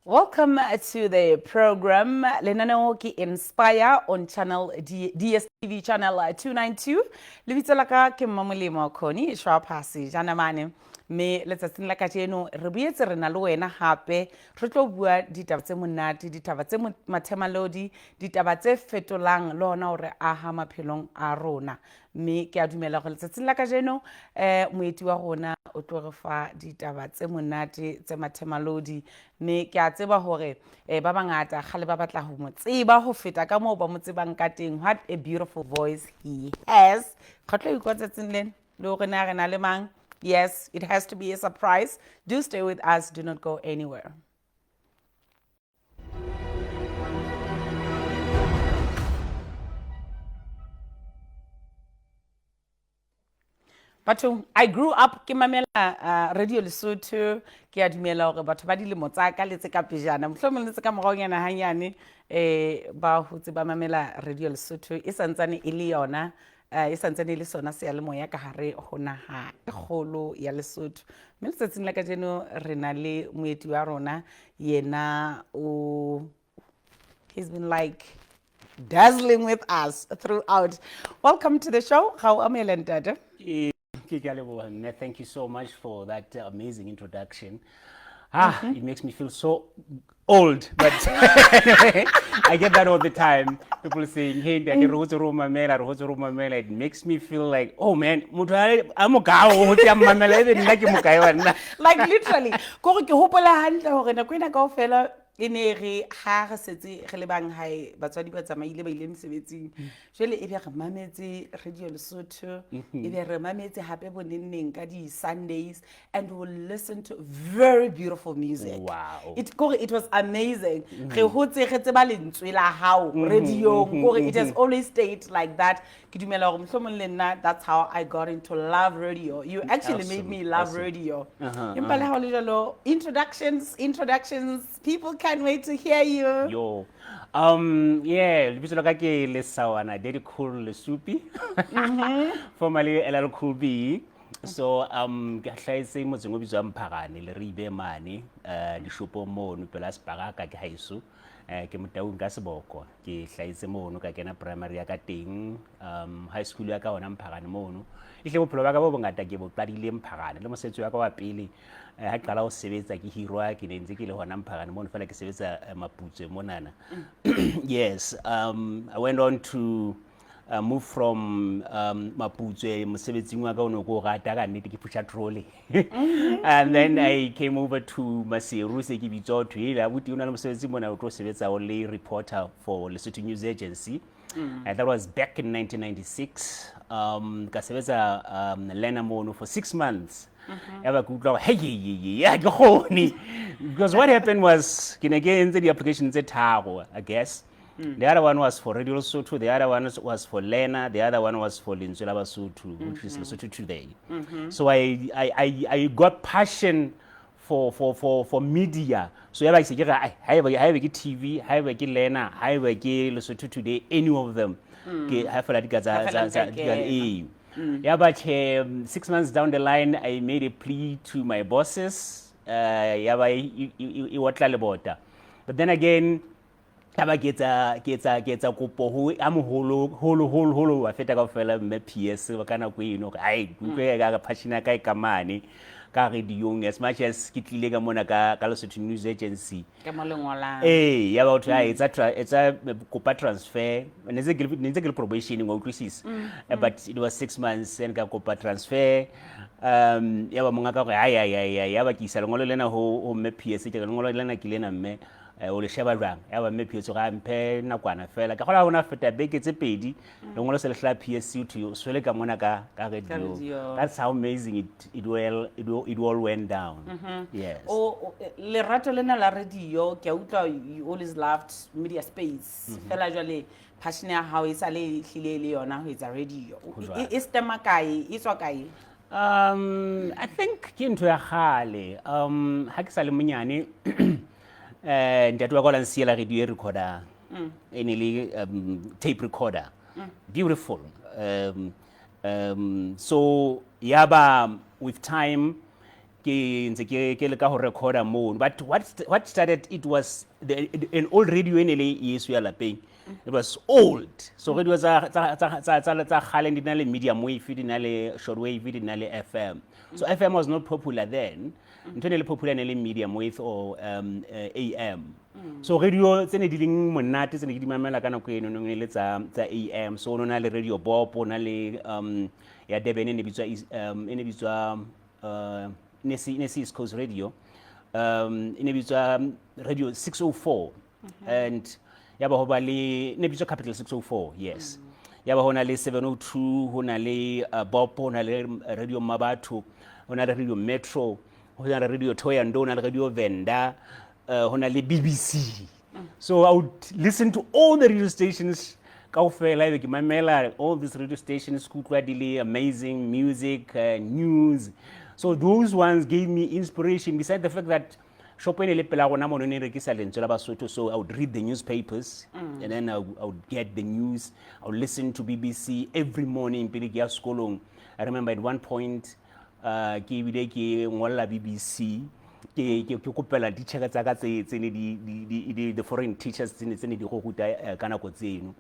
Welcome to the program Lenaneo ke Inspire on channel DSTV channel 292. Lebitso la ka ke Mmamolemo Khoni Shwaphasi jana mane me letsatsing la kajeno re boetse re na le wena hape re tlo bua ditaba tse monate ditaba tse mathemalodi ditaba tse fetolang le ona hore aha maphelong a rona me ke a dumela go letsatsing la kajeno moeti wa rona o tlo re fa ditaba tse monate tse mathemalodi me ke a tseba hore ba bangata gale ba batla ho mo tseba ho feta ka moo ba mo tsebang ka teng. What a beautiful voice he has. Kgotlo ikotsatsing len le hore na re na le mang. Yes, it has to be a surprise. Do stay with us. Do not go anywhere. Batho, I grew up ke mamela Radio Lesotho ke a dumela hore batho ba dilemo tsa ka le tse ka pejana mohlomong le tse ka moraonyana hanyane ba hotse ba mamela Radio Lesotho e santsane e le yona e santsane le sona seyalemoya ka hare ho naha e kgolo ya Lesotho mme letsatsing la kajeno re na le moeti wa rona yena he's been like dazzling with us throughout. Welcome to the show. How am I, Dada? Thank you so much for that amazing introduction. It makes me feel so old, but anyway, I get that all the time. People saying, "Hey, it makes me feel like, oh man, I'm like literally. Ko ke hopola hantle hore nako ena kaofela e ne re ha re setse re le bang hae batswadi ba tsamaile ba ile mesebetsing jwale e be re mametse Radio Lesotho e be re mametse hape bonenneng ka di Sundays and we will listen to very beautiful music. Wow. It was amazing. Re hotse re tseba lentswe la hao radio kore it has always stayed like that. Ke dumela hore mohlomong le nna that's how I got into love radio. You actually made me love radio. Empa le ha le jalo introductions people can't wait to hear you. Yo. Yeah, lebitso la ka ke Lesawana Daddy Cool Lesupi. Formerly LL Cool B. So ke hlaetse motseng o bitswang Mphakane le re ibe mane dishopo mono pela Sparaka ke haeso ke motaung ka Seboko ke hlaetse mono ka kena primary ya ka teng high school ya ka hona Mphakane mono ihle bophelo ba ka bo bongata ke bo qadile Mphakane le mosetso wa ka wa pele ha qala ho sebetsa ke hirwa ke ne ntse ke le hona Mphakane mono fela ke sebetsa Maputswe monana. Yes, I went on to move from Maputswe mosebetsing wa ka o no go rata ka nnete ke pusha trolley and then I came over to Maseru se ke bitso thwela buti una le mosebetsi mona o tlo sebetsa o le reporter for Lesotho News Agency. And that was back in 1996. Ka sebetsa Lena mono for 6 months. Because what happened was ke ne ke entse di applications tse tharo I guess. The other one was for Radio Lesotho, the other one was for Lena, the other one was for Lentswe la Basotho, which is Lesotho Today. So I got passion for media. So I say, I have a TV, I have a Lena, I have a Lesotho Today, any of them. I feel like yeah, but 6 months down the line, I made a plea to my bosses. But then again, taba ke tsa kopo ho a moholo wa feta kaofela mme PS ba kana go eno ai utlwe ka passion ka ka mane ka radio as much as ke tlile ka mona ka Lesotho News Agency Ke mo lengola ya ba utla it's a kopa transfer netse ke probation ngo utlwisisa but it was 6 months and ka kopa transfer ya ba monga ka go ya ba ke isa lengolo lena ho mme PS ke lengolo lena ke lena mme o le sheba jwang ya ba mme PS ga mphe nakwana fela ka gola hona feta beke tse pedi lengolo se le hla PSC to swele ka mona ka radio. That's how amazing it all went down. Yes. Lerato lena la radio ke a utlwa you always loved media space fela jwale passion ya hao e sa le hlile le yona ho etsa radio e stema kae e tswa kae? I think ke ntho ya khale ha ke sa le monyane ntate wa ka la nsiela radio recorder enele tape recorder beautiful so yaba with time ke le ka ho recorda mo, but what started it was an old radio in le yesu ya lapeng. It was old, so radio tsa khale di na le medium wave, di na le short wave, di na le FM. So FM was not popular then. Ntone le popular ne le medium wave or AM. So radio tsene di leng monate tsene di mamela kana ko eno ne le tsa AM. So no na le radio Bob, na le ya Durban ne bitswa Nesi East Coast Radio, ne bitswa Radio 604, and yaba ho ba le ne bitswa Capital 604, yes. Yaba hona le 702, hona le Bob, hona le Radio Mabatho, hona le Radio Metro, hona le Radio Thoyandou, hona le Radio Venda, hona le BBC. So I would listen to all the radio stations. Like Mamela, all these radio stations, really amazing music, news. So those ones gave me inspiration. Besides the fact that so I would read the newspapers, and then I would get the news. I would listen to BBC every morning. I remember at one point, BBC. Ke kopela di cheka tsaka the foreign teachers tsene di go ruta kana ko tseno.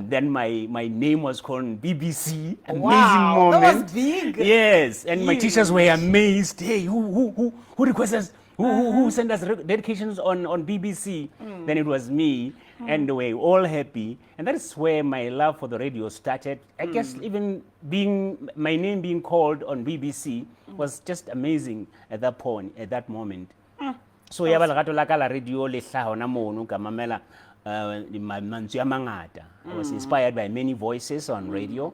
Then my name was called BBC. Amazing moment. That was big. Yes, and my teachers were amazed. Hey, who requests us? Who sent us dedications on BBC? Then it was me, and they were all happy. And that is where my love for the radio started. I guess even my name being called on BBC was just amazing at that point, at that moment. So ya ba lerato la ka la radio le hlaha hona mono ka mamela mantswe ya mangata. I was inspired by many voices on radio.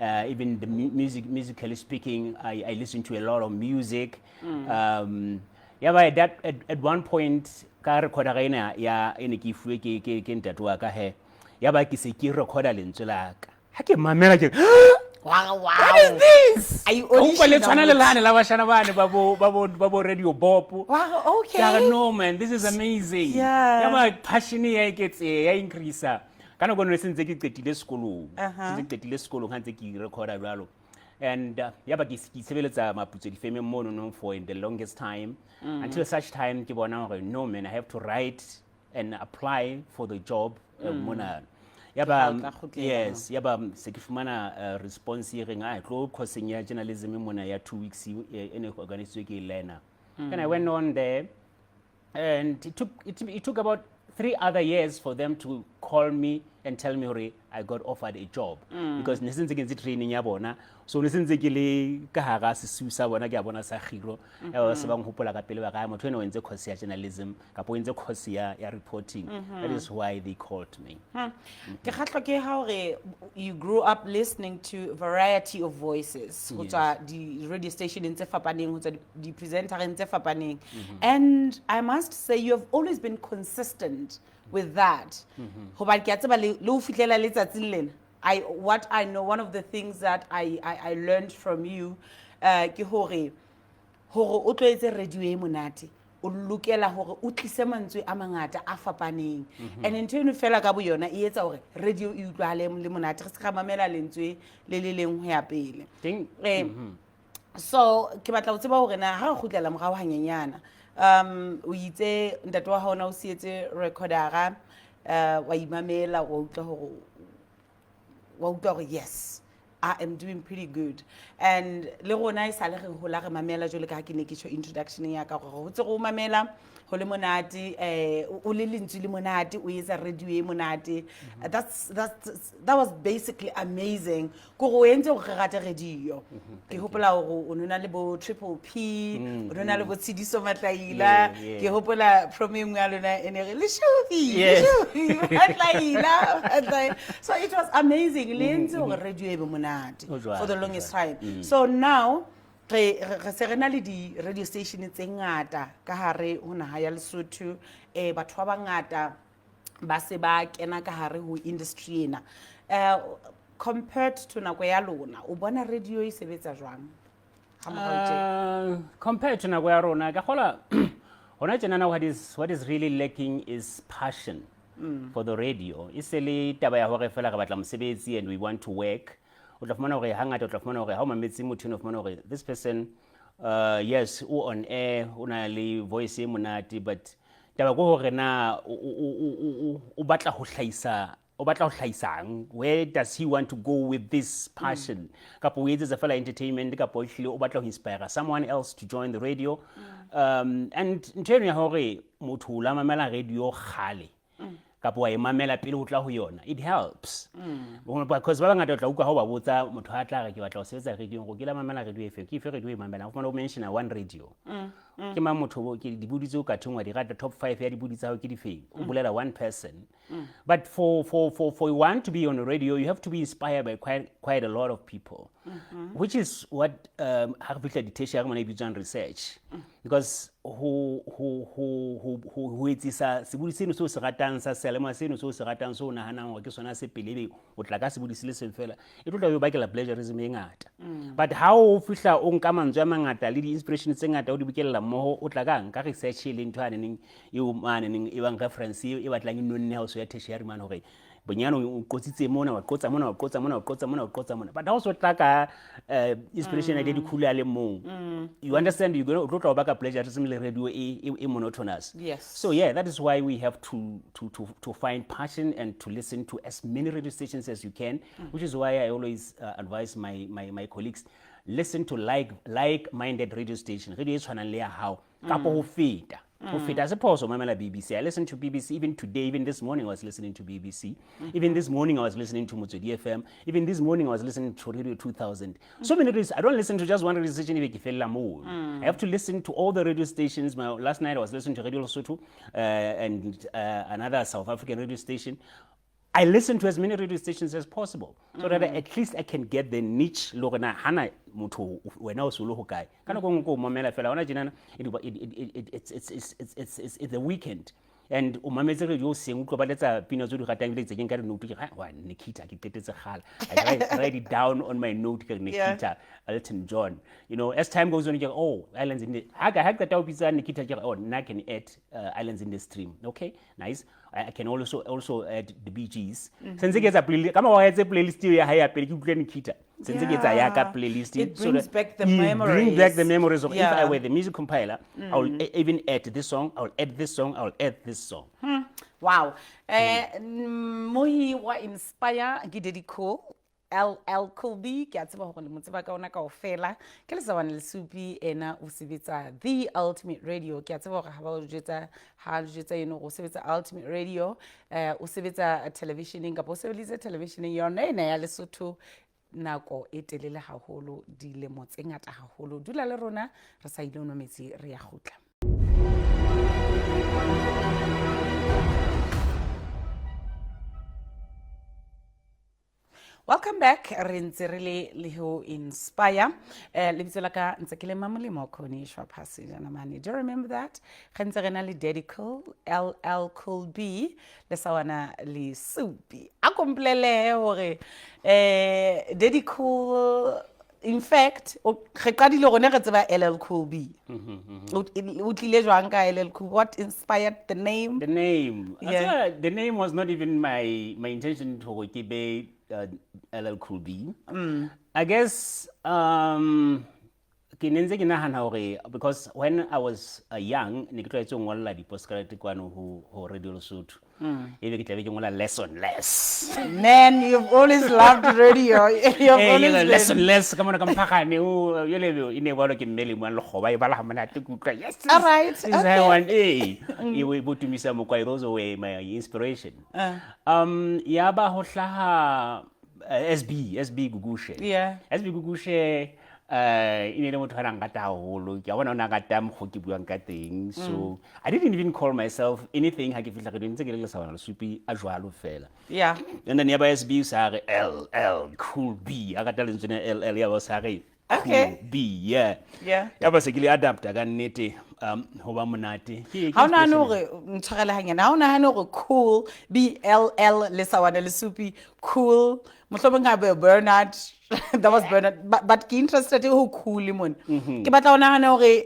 Even the musically speaking, I listened to a lot of music. At one point ka recorder ga ena ya ene ke fuwe ke ntate wa ka he ya ba ke se ke recorder lentswe la ka ha ke mamela ke Wow. What is this? Are you auditioning? Babo Radio Bob. Wow, okay. No man, this is amazing. Yeah. My passion ya gets increase. Kana go no since ke qetile sekolo. Since ke qetile sekolo ha ntse ke recorder jalo. And yaba ke sebeletsa maputso di feme mono no for in the longest time until such time ke bona hore no man, I have to write and apply for the job mona. Yaba yes, yaba se ke fumana response here nga tlo course ya journalism mona ya 2 weeks ene organized ke Lena. And I went on there, and it took about 3 other years for them to call me and tell me hore I got offered a job because nesenze ke ntse training ya bona, so nesenze ke le ka hara sesu sa bona ke a bona sa khiro se bang hopola ka pele ba ga motho ene o ntse course ya journalism ka po ntse course ya reporting. That is why they called me. Ke khatlo ke ha hore you grew up listening to a variety of voices go tsa di radio station ntse fapaneng go tsa di presenter ntse fapaneng, and I must say you have always been consistent with that. What I know, one of the things that I learned from you, ke hore o tlwaetse radio e monate o lokela hore o tlise mantswe a mangata a fapaneng, and in turn fela ka bo yona e etsa hore radio e utlwale le monate re se ka mamela lentswe le leng ho ya pele. So ke batla ho tseba hore na ha o khutlela morao hanyenyana o itse ntate wa hona o sietse recordera wa imamela wa utlwa hore yes, I am doing pretty good, and le rona isale re hola re mamela jole ka ha ke ne ke tso introduction ya ka gore ho tse go mamela ho le monate o le lentswe le monate o etsa radio e monate. That was basically amazing go go entse go rata radio. Ke hopola go o nona le bo Triple P, o nona le bo Tsidiso Matlaila, ke hopola program ya lona ene re le Shufi Matlaila. So it was amazing le entse go radio e be monate for the longest time. So now re se rena le di radio station tse ngata ka hare ho naha ya Lesotho, batho ba bangata ba se ba kena ka hare ho industry ena. Compared to nako ya lona o bona radio e sebetsa jwang? Compared to nako ya rona ka gola hona tjena what is really lacking is passion for the radio. Isele taba ya hore fela re batla mosebetsi and we want to work. O tla fumana hore hangata o tla fumana hore ha o mametse motho o fumana hore this person yes on air una le voice e monate, but taba go hore na o batla ho hlaisang, where does he want to go with this passion? Kapo o etsetsa fela entertainment, kapo ehlile o batla ho inspire someone else to join the radio. And ntho eno ya hore motho o la mamela radio kgale kapo wa emamela pele ho tla ho yona, it helps. Because ba bangata o tla utlwa ha ba botsa motho ha tla re ke batla ho sebetsa radio go ke la mamela radio efe ke fe radio e mamela go mention one radio ke ma motho ke dibudi tse o ka thongwa di rata top 5 ya dibudi tsa ho ke di feng o bolela one person. But for one to be on the radio, you have to be inspired by quite a lot of people, which is what ha re fihla di-tertiary mona e bitswang research, because who etsisa sebudi seno se o se ratang sa selema seno se o se ratang so o nahanang hore ke sona se pelebe o tla ka sebudi se le seng fela e tlo tla yo bakela plagiarism e ngata. But how o fihla o nka mantswe a mangata le di-inspiration tse ngata o di bokella mmoho o tla ka nka research e leng ntho aneneng e o maneneng e bang reference e batlang e nonne ha o so ya tertiary man hore bonyane o qotsitse mona wa qotsa mona wa qotsa mona wa qotsa mona wa qotsa mona, but ha o so tla ka inspiration ya di khulu a le mong, you understand you go tlo ba ka plagiarism le radio e monotonous. Yes. So yeah, that is why we have to find passion and to listen to as many radio stations as you can, which is why I always advise my colleagues, listen to like-minded radio station, radio e tshwanang le ya hao kapo ho feta. As a person, mamela BBC. I listen to BBC even today. Even this morning, I was listening to BBC. Even this morning, I was listening to Motswedi FM. Even this morning, I was listening to Radio 2000. So many radios. I don't listen to just one radio station. I have to listen to all the radio stations. Last night, I was listening to Radio Lesotho and another South African radio station. I listen to as many radio stations as possible so that at least I can get the niche lorena hana motho wena o solo ho kae kana go ngo mamela fela ona jinana it's the weekend and o mametse radio seng o tlo baletsa pina tso di ratang le tseng ka note ke wa Nikita ke tetetse khala I write it down on my note ke Nikita Elton John, you know, as time goes on you go Islands in the ha ka ta bitsa Nikita ke na can add Islands in the Stream. Okay, nice. I can also add the Bee Gees. Since get a playlist, come on, it's a playlist ya higher pelikutle Nikita. Since it gets a yaka playlist, it brings back the memories. Bring back the memories of if I were the music compiler, I will even add this song, I will add this song, I will add this song. Wow. Mohi wa inspire gidediko LL Cool B ke a tseba hore le motseba ka ona kaofela ke le Sawana Lesupi ena o sebetsa The Ultimate Radio ke a tseba hore ha ba o jetsa eno go sebetsa Ultimate Radio o sebetsa televisioning kapo o sebetsa televisioning yona ena ya Lesotho nako e telele haholo dilemo tse ngata haholo dula le rona re sa ile no metsi re ya gutla. Welcome back. Rinzirili lihu inspire. Libizolaka nsekile mamulimo koni shwapasi janamani. Do you remember that? Khenzerena li dedical LL Cool B le Sawana Lesupi. Akomplele hore dedical. In fact, re qadile rona re tseba LL Cool B. Utlile jwang ka LL Cool? What inspired the name? The name. Yeah. The name was not even my intention to keep LL Cool B. I guess because when I was young, ne ke tlwaetse ngolla di postcard kwano ho Radio Lesotho. Ebe ke tlabe ke ngola less. Man, you've always loved radio. You've always been less. Come on, come pakane o yele ine balo ke mmele mo le khoba e bala hamana tukutla. Yes. All right. This is how one day. You were able to miss some quite those away my inspiration. Yaba ho hlaha SB Gugushe. Yeah. SB Gugushe ine le motho rang ngata haholo ke bona ona ngata mo ke buang ka teng, so I didn't even call myself anything ha ke fihla ke ntse ke le Sawana Lesupi a jwalo fela. Yeah. And then yaba SB sa re LL Cool B a ka tla lentswe LL ya ba sa re Okay. Cool B, yeah. Yaba se ke le adapta ka nnete ho ba monate. Ha ona no re ntshwarele hanyana ha ona hano re Cool BLL le Sawana Lesupi cool mohlomong ha Bernard that was Bernard but ke interested ho cool mon ke batla ona hana hore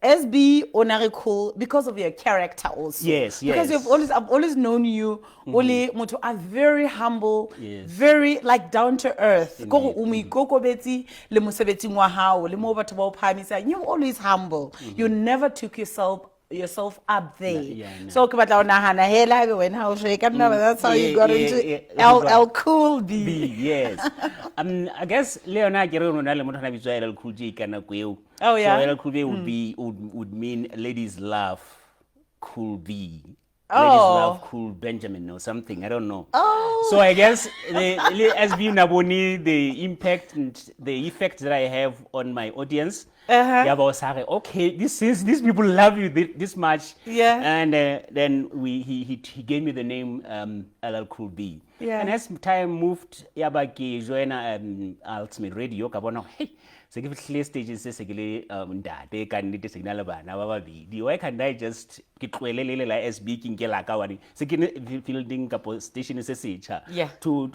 SB onare cool because of your character also. Yes, Because yes. I've always known you, Ole Moto are very humble, Yes. very like down to earth. Ko umi koko beti le mosebetsing wa hao, le mo batho ba o phamisa. You're always humble. You never took yourself up there. No. So ke batla o nahana hela when how shake that's how you got into LL Cool B. Yes. I guess Leona Guerrero na le motho na bitso LL Cool J kana kweo. Oh, yeah? So LL Cool B would mean ladies love Cool B. Oh. Ladies love Cool Benjamin or something. I don't know. Oh. So I guess as being Naboni, the impact and the effect that I have on my audience. Okay, since these people love you this much, and then he gave me the name LL Cool B. Yeah. And as time moved, yabaki joina Ultimate Radio, kabona hey, so give it stages se segele ndate ka nnete signal bana ba babedi. Why can't I just ke tlwelele la SB ke nkela ka wani se ke fielding kapo station se setjha to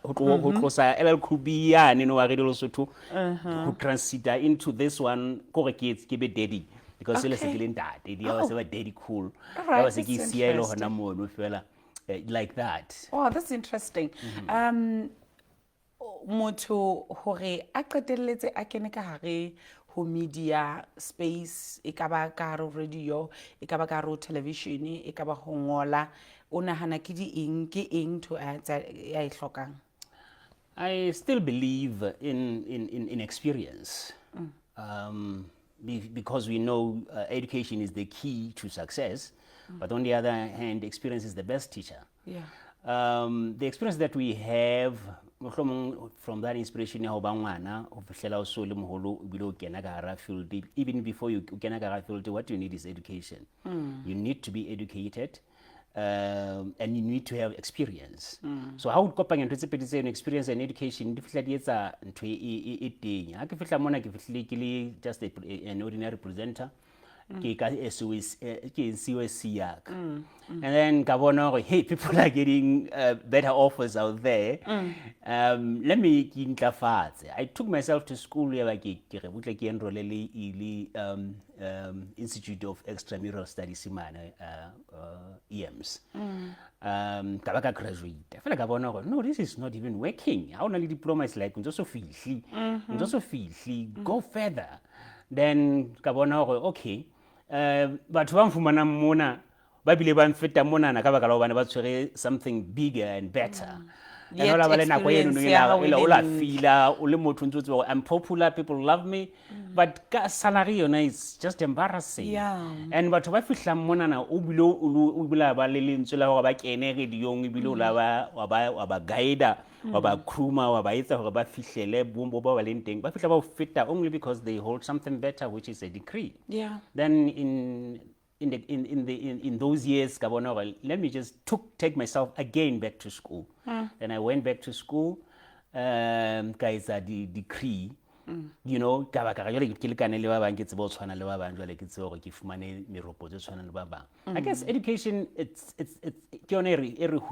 ho tlosa LL Cool B yani no wa re Lesotho to transita into this one kore ke be daddy because le se ke le ntate di wa se ba daddy cool ba se ke sielo hona mono fela like that. Oh, that's interesting. Motho hore a qetelletse a kene ka hare ho media space e ka ba ka hare radio e ka ba ka hare television e ka ba ho ngola o nahana ke eng to ya e hlokang? I still believe in experience because we know education is the key to success, but on the other hand, experience is the best teacher. Yeah. The experience that we have from that inspiration ya ho ba ngwana o fihlela o so le moholo o bile o kena ka hara field, even before you kena ka hara field, what you need is education. You need to be educated and you need to have experience. So how would kopanya ntwe tse pedi tse experience and education di fihla di etsa ntwe e teng. Ha ke fihla mona ke fihlile ke le just an ordinary presenter. Ke COC and then ka bona gore hey, people are getting better offers out there. Let me ke intlafatse. I took myself to school ya ba ke re butle ke enroll le Institute of Extramural Studies imana EMS. Ka ba ka graduate. I feel like ka bona gore no, this is not even working. Ha ona le diploma is like ntso so fihli go further. Then ka bona gore okay, batho ba mfumana mona ba bile ba mfeta mona na ka baka la bana ba tshwere something bigger and better. Yet experience ya ola fila o le motho ntse o I'm popular, people love me, but ka salary yona is just embarrassing. Yeah. And batho ba fihla mona na o bile ba le lentswe la hore ba kene radiong e bile o la wa ba guide wa ba kruma wa ba etsa hore ba fihlele bombo ba ba leng teng ba fihla ba o feta only because they hold something better, which is a degree. Yeah. Then in those years, let me just take myself again back to school. Then I went back to school, guys, the degree. You know, I guess education it's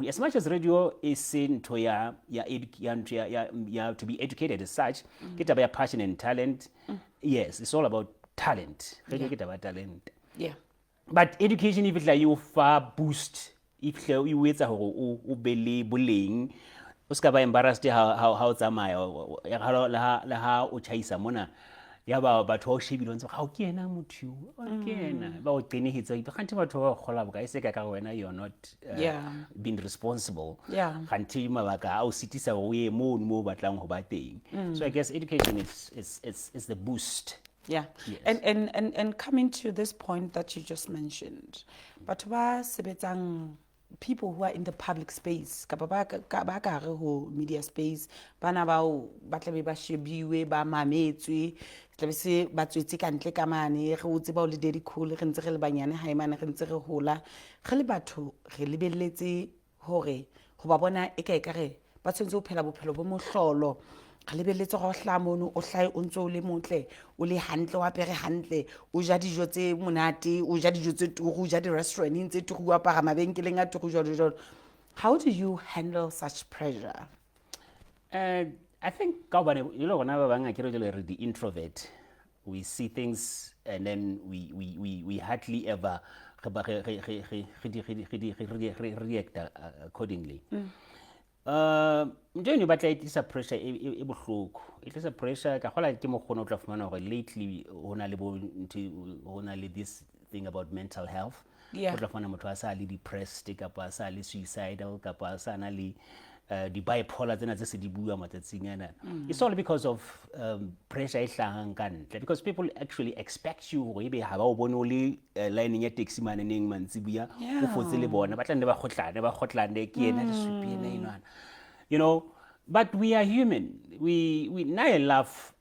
as much as radio is seen to ya to be educated as such, get about passion and talent. Yes, it's all about talent. Get about talent. Yeah. But education, if it's like you far boost, if you wait o bele bullying, o ska ba embarrassed how tsamaya la ha o chaisa mona ya ba batho o shebile ntse ga o kena motho o kena ba o qenehetse ba kganthe batho ba gola boka ise ka wena you're not being responsible. Kganthe mabaka o sitisa o ye mo batlang ho ba teng. So I guess education is the boost. Yeah. Yes. And coming to this point that you just mentioned, but people who are in the public space, media space, bana bao ba tla be ba shebiwe ba mametswe tla be se ba tswetse ka ntle ka mane re utse ba o le dedi cool re ntse re le banyane ha imane re ntse re hola re le batho re lebelletse hore go ba bona e ka re ba tsentse o phela bophelo bo mohlolo re lebelletse go hla mono o hlae o ntse o le motle o le hantle wa pere hantle o ja dijo tse monate o ja dijo tse turu o ja di restaurant tse turu wa para mabenkeleng a turu jalo. How do you handle such pressure? I think you know when I get the introvert, we see things and then we hardly ever react accordingly. Nje but it is a pressure e bohloko. It is a pressure ka gola ke mo gona o tla fumana gore lately hona le this thing about mental health. Yeah. O tla fumana motho a sa le depressed kapa a sa le suicidal kapa a sa na le the bipolar tsena tse se di bua matsatsing ana. It's all because of pressure e hlahang ka ntle, because people actually expect you go ebe ha ba o bone o le lining ya taxi maneneng mantsibuya o fotse le bona ba tla nne ba gotlane ke ena le supi ena inwana. You know, but we are human. We now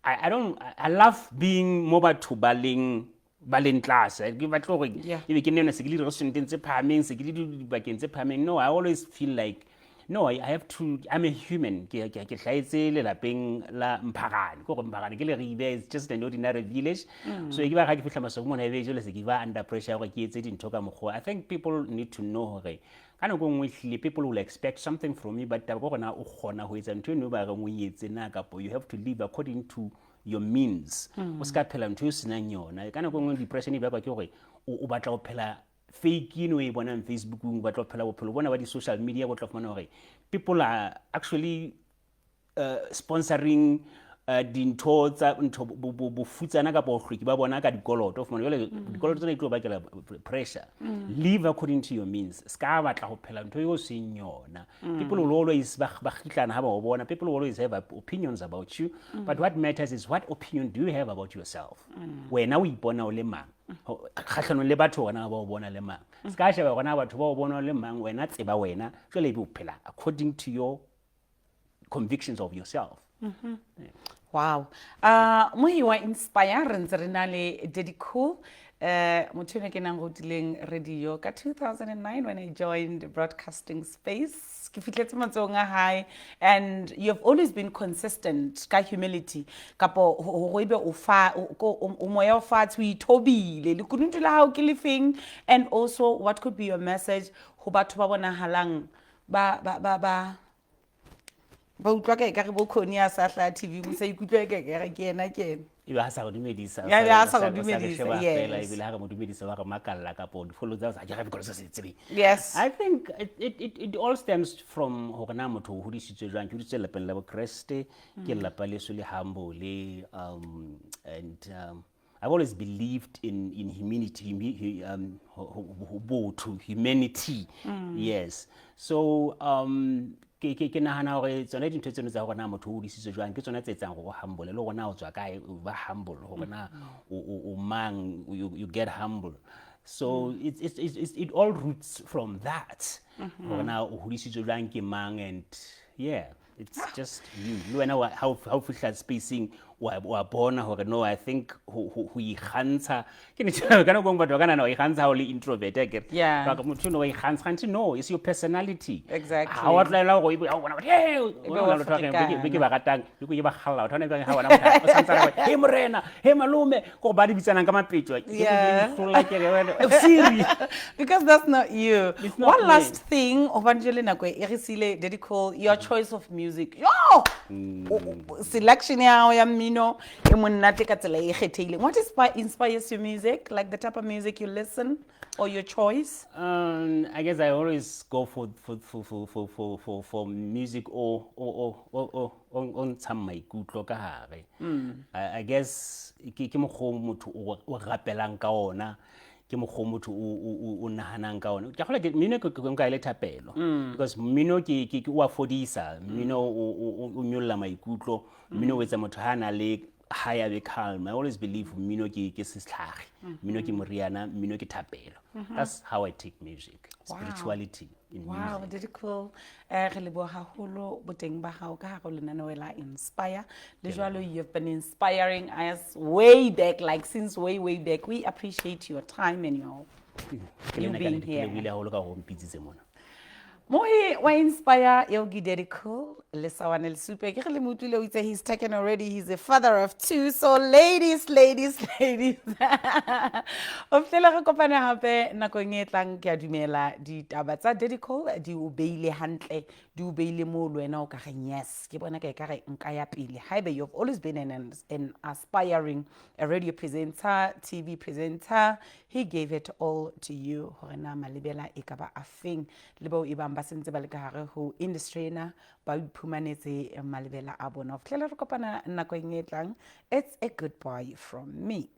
I love being mo batho baleng class. Ke batlo gore ebe ke nne se ke le restaurant tse phameng se ke le dibakeng tse phameng. No, I always feel like no, I have to. I'm a human. Ke hlaetse le lapeng la Mpagane. Ko Mpagane ke le ribe, it's just an ordinary village. So ke ba ga ke fihla masong mona ebe jole se ke ba under pressure gore ke etse dintho ka mogwa. I think people need to know hore kana go ngwe people will expect something from me, but taba go gona o gona ho etsa ntho eno ba ga ngwe etse na kapo you have to live according to your means. O ska phela ntho e senang yona. Kana go ngwe depression e ba ke gore o batla go phela fake ino e bona on Facebook o batla go phela bophelo bona ba di social media go tla fumana gore people are actually sponsoring dintho tsa ntho bofutsana ka bo hlweki ba bona ka dikoloto fumana jole dikoloto tsena itlo ba kela pressure. Live according to your means. Ska batla go phela ntho yo seng yona. People will always ba khitlana ha ba o bona. People will always have opinions about you, but what matters is what opinion do you have about yourself. Wena o ipona o le mang kgatlhanong le batho bona ba o bona le mang. Ska sheba gona batho ba o bona le mang wena tseba wena jole be o phela according to your convictions of yourself. Yeah. Wow. Mohi wa inspire re na le Daddy Cool. Motho ne ke nang go dileng radio ka 2009 when I joined broadcasting space. Ke fitletse matsong a hae, and you have always been consistent ka humility. Kapo go ibe o fa o moya o fa twi tobile le kununtu la hao ke le feng, and also what could be your message ho batho ba bona halang ba utlwa ka re bo khoni ya sa hla TV mo sa ikutlwa ka ke ena ke Iba ha sa go dumedisa. Ya ha sa go dumedisa. Yes. Ibile ha go dumedisa wa go makalla ka po di follow tsa sa ga because se tsebe. Yes. I think it all stems from ho kana motho ho hodisitswe jwang ke ditse lapeng la bo Kreste ke lapa le so le humble and I've always believed in humanity, humanity. Yes. So ke nahana gore tsone dintho tseno tsa gona motho o disitse jwang ke tsone tse etsang go humble le gona o tswa kae o ba humble go gona o mang you get humble. So it all roots from that. Gona o hodisitswe jwang ke mang, and yeah, it's just you know how fihla spacing wa bona hore no, I think ho ikgantsha ke ne kana go batho kana no ikgantsha ho le introvert ke yeah, ka motho no ikgantsha no, it's your personality. Exactly. Ha wa tla go ibo ha bona hey o tla be ke ba ratang be go ba khalla o thana ba ha bona motho o santsa go hey morena hey malume go ba di bitsanang ka mapetso because that's not you. One last thing Evangelina go irisile Daddy Cool, your choice of music yo selection ya mino e monate ka tsela e kgethile. What inspires your music, like the type of music you listen or your choice? I guess I always go for music or on some maikutlo ka hare. I guess ke mo go motho o rapelang ka ona, ke mo go motho o nahanang ka ona. Ke gola ke mino ke nka ile thapelo because mino ke wa fodisa, mino o nyolla maikutlo, mino o etsa motho ha na le higher be calm. I always believe mino ke setlhagi, mino ke moriana, mino ke thapelo. That's how I take music. Spirituality in music. Wow, Daddy Cool. Re lebo haholo boteng ba hao ka go lenaneo la Inspire. Le jwalo you've been inspiring us way back, like since way back. We appreciate your time and your you being here. Mohi wa inspire Yogi Daddy Cool, Lesawane Lesupe. Kile mutule we say he's taken already. He's a father of 2. So ladies. O fela re kopana hape nako e tlang ke a dumela ditaba tsa Daddy Cool di o beile hantle, di o beile mo le wena o ka reng yes. Ke bona ka ekare nka ya pele. Haebe you've always been an aspiring a radio presenter, TV presenter, he gave it all to you. Hore na malebela e ka ba afeng le bao e bang ba sentse ba le ka hare ho industry ena ba iphumanetse malebela a bona. O fela re kopana nako e tlang. It's a goodbye from me.